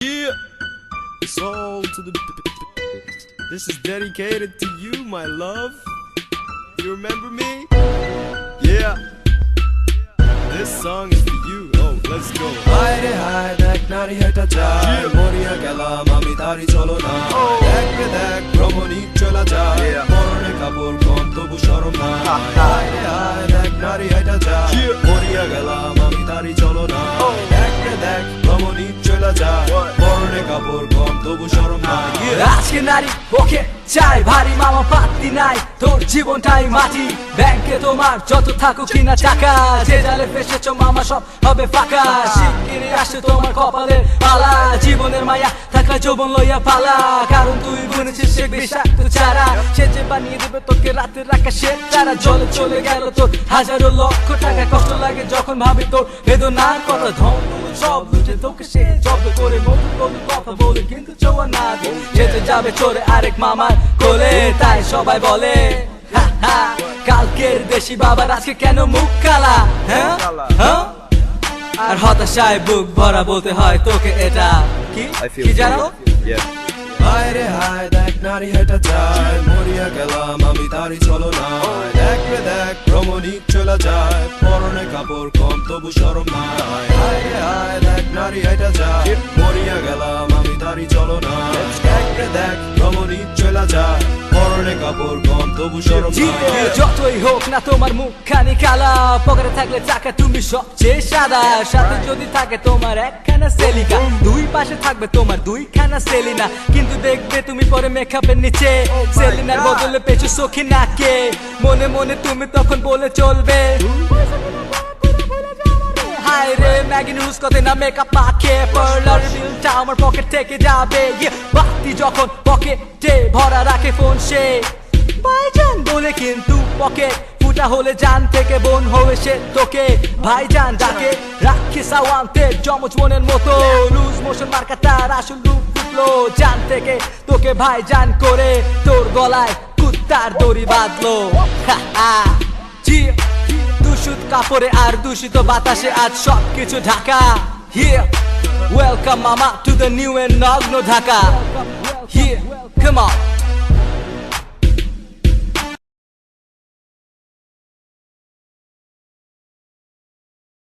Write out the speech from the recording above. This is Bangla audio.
Yeah, it's all to the. This is dedicated to you, my love. You remember me? Yeah. This song is for you. Oh, let's go. হায়রে হায় দেখ নারী হেঁটে যায় মরিয়া গেলাম আমি তারই চলো না দেখবে দেখ ভ্রমণী চলে যায় পরনে কাপড় কম তবু শরম না হায়রে হায় দেখ নারী হেঁটে যায় মরিয়া গেলাম আমি তারই চলো না দেখবে দেখ ভ্রমণী চলে যায় পরনে কাপড় কম তবু শরম না আজকে নারী ওকে চাই ভারী মামা পাত্তি নাই তোর জীবনটাই মাটি ব্যাংকে তোমার যত থাকুক কিনা টাকা যে জালে ফেসেছো মামা সব হবে ফাঁকা শিগগিরই আসে তোমার কপালের পালা জীবনের মায়া থাকা যৌবন লইয়া পালা কারণ তুই বুনেছিস সে বিষাক্ত চারা সে যে বানিয়ে দেবে তোকে রাতের আকাশে তারা জলে চলে গেল তোর হাজারো লক্ষ টাকা কষ্ট লাগে যখন ভাবি তোর বেদনার কথা ধন সব লুটে তোকে সে জব্দ করে মধুর মধুর কথা বলে কিন্তু চোয়া না যেতে যাবে চলে আরেক মামার কোলে তাই সবাই বলে কালকের দেশি বাবার আজকে কেন মুখ কালা হ্যাঁ আর হতাশায় বুক ভরা বলতে হয় তোকে এটা কি জানো হায়রে হায় দেখ নারী হেঁটে যায় মরিয়া গেলাম আমি তারই চলো না দেখবে দেখ ভ্রমণী চলে যায় পরনে কাপড় কম তবু শরম নাই হায়রে হায় দেখ নারী হেঁটে যায় মরিয়া গেলাম আমি তারই চলো না দেখবে দেখ ভ্রমণী চলে যায় পরনে কাপড় কম তবু শরম নাই যতই হোক না তোমার মুখখানি কালা পকেটে থাকলে টাকা তুমি সবচেয়ে সাদা সাথে যদি থাকে তোমার একখানা সেলিকা দুই পাশে থাকবে তোমার দুইখানা সেলিনা কিন্তু দেখবে তুমি পরে মেকআপের নিচে সেলিনার বদলে পেছো সখী নাকে মনে মনে তুমি তখন বলে চলবে হায় রে ম্যাগি নিউজ কতে না মেকআপ মাখে পার্লার বিলটা আমার পকেট থেকে যাবে বাতি যখন পকেটে ভরা রাখে ফোন সে ভাইজান বলে কিন্তু পকেট ফুটা হলে জান থেকে বোন হয়ে সে তোকে ভাইজান ডাকে রাখি সাওয়ান্তে জমজ বোনের মতো লুজ মোশন মার্কা তার আসল রূপ ফুটলো জান থেকে তোকে ভাইজান করে তোর গলায় কুত্তার দড়ি বাঁধলো দূষিত কাপড়ে আর দূষিত বাতাসে আজ সবকিছু Dhaka Welcome mama to the new and নগ্ন ঢাকা Come on